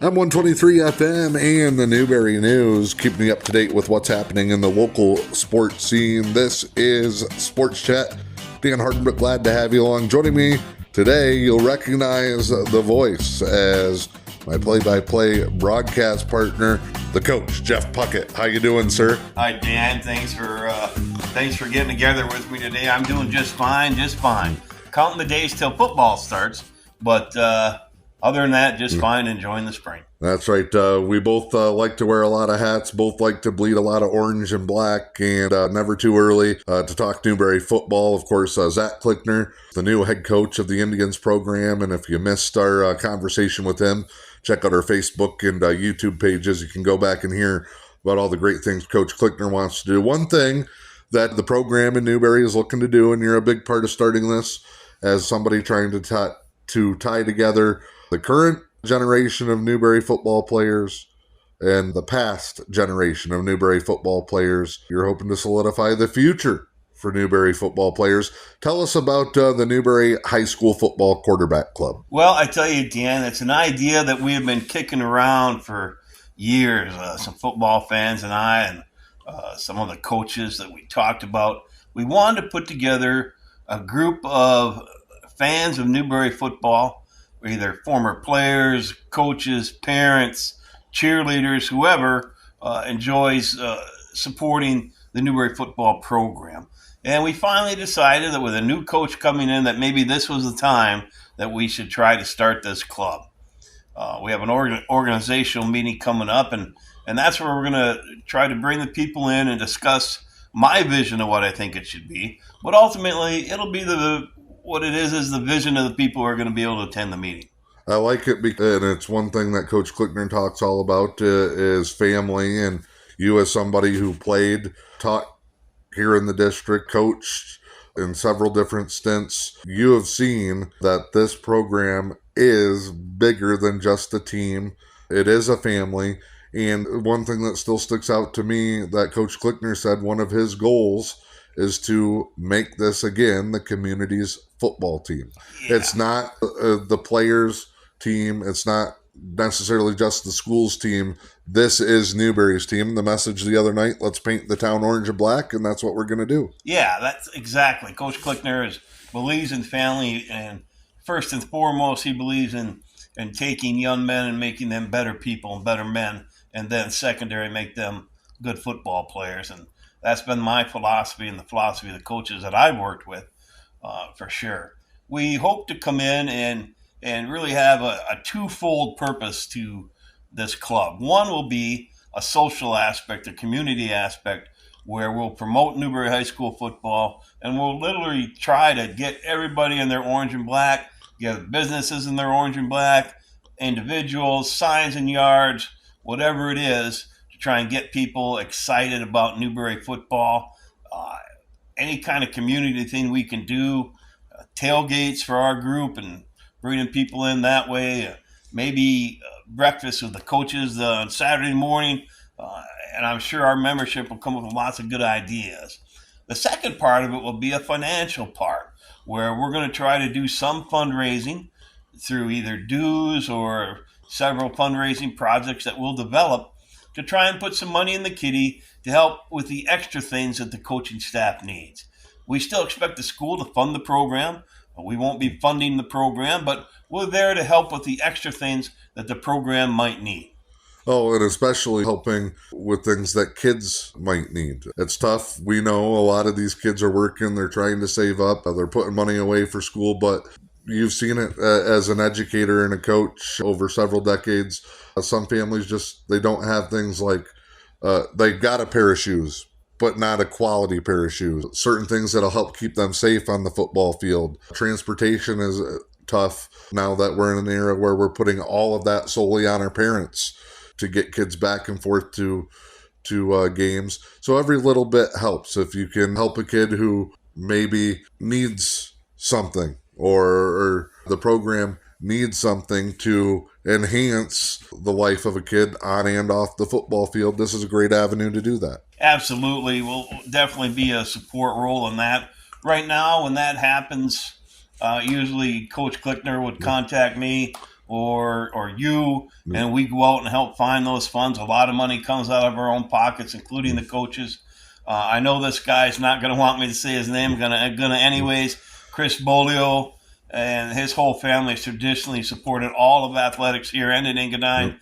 I'm 123 FM and the Newberry News, keeping you up to date with what's happening in the local sports scene. This is Sports Chat. Dan Hardenbrook, glad to have you along. Joining me today, you'll recognize the voice as my play-by-play broadcast partner, the Coach Jeff Puckett. How you doing, sir? Hi, Dan. Thanks for getting together with me today. I'm doing just fine. Counting the days till football starts, but other than that, just fine, enjoying the spring. That's right. We both like to wear a lot of hats, both like to bleed a lot of orange and black, and never too early to talk Newberry football. Of course, Zach Clickner, the new head coach of the Indians program, and if you missed our conversation with him, check out our Facebook and YouTube pages. You can go back and hear about all the great things Coach Clickner wants to do. One thing that the program in Newberry is looking to do, and you're a big part of starting this as somebody trying to tie together the current generation of Newberry football players and the past generation of Newberry football players. You're hoping to solidify the future for Newberry football players. Tell us about the Newberry High School Football Quarterback Club. Well, I tell you, Dan, it's an idea that we have been kicking around for years. Some football fans and I and some of the coaches that we talked about. We wanted to put together a group of fans of Newberry football, either former players, coaches, parents, cheerleaders, whoever enjoys supporting the Newberry football program. And we finally decided that with a new coach coming in, that maybe this was the time that we should try to start this club. We have an organizational meeting coming up, and that's where we're going to try to bring the people in and discuss my vision of what I think it should be. But ultimately, it'll be what it is the vision of the people who are going to be able to attend the meeting. I like it, and it's one thing that Coach Clickner talks all about is family, and you as somebody who taught here in the district, coached in several different stints, you have seen that this program is bigger than just a team. It is a family, and one thing that still sticks out to me that Coach Clickner said one of his goals is to make this again the community's football team. Yeah. It's not the players' team. It's not necessarily just the school's team. This is Newberry's team. The message the other night, let's paint the town orange and black, and that's what we're going to do. Yeah, that's exactly. Coach Clickner believes in family, and first and foremost, he believes in taking young men and making them better people and better men, and then secondary, make them good football players. And that's been my philosophy and the philosophy of the coaches that I've worked with, for sure. We hope to come in and really have a twofold purpose to this club. One will be a social aspect, a community aspect, where we'll promote Newberry High School football, and we'll literally try to get everybody in their orange and black, get businesses in their orange and black, individuals, signs in yards, whatever it is, to try and get people excited about Newberry football. Any kind of community thing we can do, tailgates for our group and bringing people in that way, maybe breakfast with the coaches on Saturday morning, and I'm sure our membership will come up with lots of good ideas. The second part of it will be a financial part, where we're going to try to do some fundraising through either dues or several fundraising projects that we'll develop to try and put some money in the kitty to help with the extra things that the coaching staff needs. We still expect the school to fund the program. We won't be funding the program, but we're there to help with the extra things that the program might need. Oh, and especially helping with things that kids might need. It's tough. We know a lot of these kids are working. They're trying to save up. They're putting money away for school, but you've seen it as an educator and a coach over several decades. Some families they don't have things like they've got a pair of shoes, but not a quality pair of shoes. Certain things that'll help keep them safe on the football field. Transportation is tough now that we're in an era where we're putting all of that solely on our parents to get kids back and forth to games. So every little bit helps. If you can help a kid who maybe needs something or the program needs something to enhance the life of a kid on and off the football field, this is a great avenue to do that. Absolutely. We'll definitely be a support role in that. Right now, when that happens, usually Coach Clickner would contact me or you, and we go out and help find those funds. A lot of money comes out of our own pockets, including the coaches. I know this guy's not going to want me to say his name. Gonna anyways. Chris Bolio and his whole family has traditionally supported all of athletics here and in Engadine.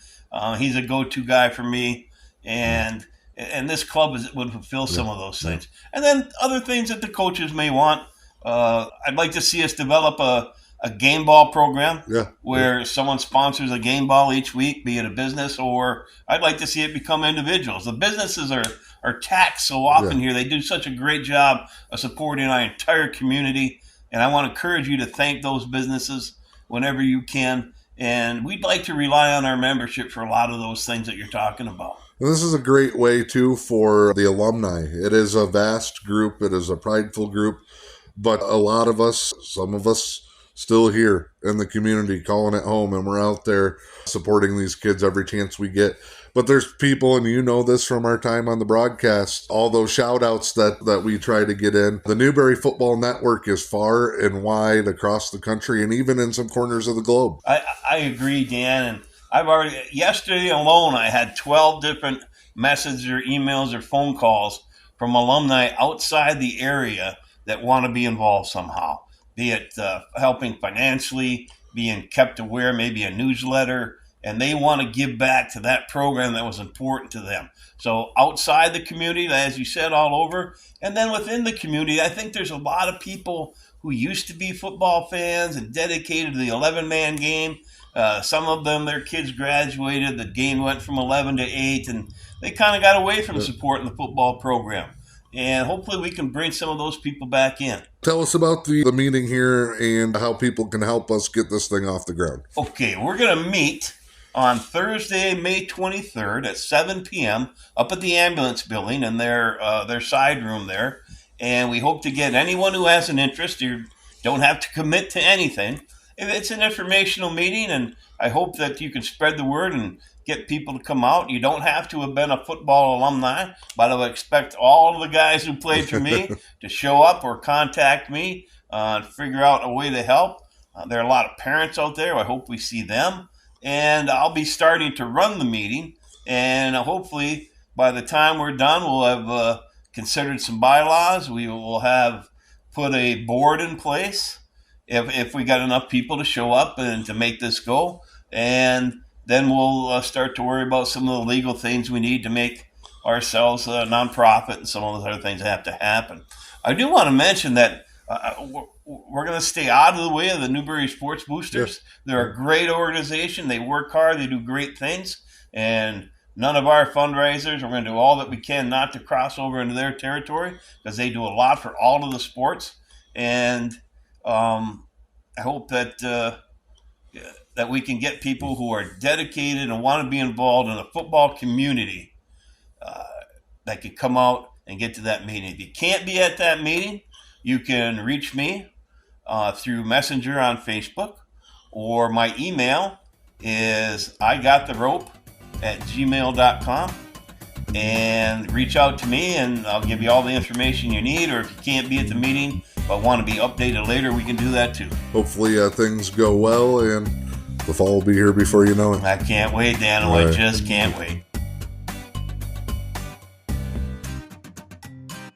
He's a go-to guy for me, and this club would fulfill some of those things. And then other things that the coaches may want. I'd like to see us develop a game ball program where someone sponsors a game ball each week, be it a business, or I'd like to see it become individuals. The businesses are taxed so often here. They do such a great job of supporting our entire community, and I want to encourage you to thank those businesses whenever you can. And we'd like to rely on our membership for a lot of those things that you're talking about. And this is a great way, too, for the alumni. It is a vast group. It is a prideful group. But a lot of us, some of us, still here in the community, calling it home, and we're out there supporting these kids every chance we get. But there's people, and you know this from our time on the broadcast, all those shout-outs that we try to get in. The Newberry Football Network is far and wide across the country and even in some corners of the globe. I agree, Dan. And yesterday alone, I had 12 different messages or emails or phone calls from alumni outside the area that want to be involved somehow, be it helping financially, being kept aware, maybe a newsletter, and they want to give back to that program that was important to them. So outside the community, as you said, all over, and then within the community, I think there's a lot of people who used to be football fans and dedicated to the 11-man game. Some of them, their kids graduated, the game went from 11 to 8, and they kind of got away from supporting the football program. And hopefully we can bring some of those people back in. Tell us about the meeting here and how people can help us get this thing off the ground. Okay, we're going to meet on Thursday, May 23rd at 7 p.m. up at the ambulance building in their side room there. And we hope to get anyone who has an interest. You don't have to commit to anything. It's an informational meeting, and I hope that you can spread the word and get people to come out. You don't have to have been a football alumni, but I would expect all of the guys who played for me to show up or contact me and figure out a way to help. There are a lot of parents out there. I hope we see them. And I'll be starting to run the meeting, and hopefully by the time we're done, we'll have considered some bylaws. We will have put a board in place if we got enough people to show up and to make this go. And then we'll start to worry about some of the legal things we need to make ourselves a nonprofit and some of those other things that have to happen. I do want to mention that we're going to stay out of the way of the Newberry Sports Boosters. Yes. They're a great organization. They work hard. They do great things. And none of our fundraisers, we're going to do all that we can not to cross over into their territory because they do a lot for all of the sports. And I hope that that we can get people who are dedicated and want to be involved in a football community that can come out and get to that meeting. If you can't be at that meeting, you can reach me through Messenger on Facebook, or my email is igottherope@gmail.com, and reach out to me and I'll give you all the information you need. Or if you can't be at the meeting but want to be updated later, we can do that too. Hopefully things go well and the fall will be here before you know it. I can't wait, Dan. I just can't wait.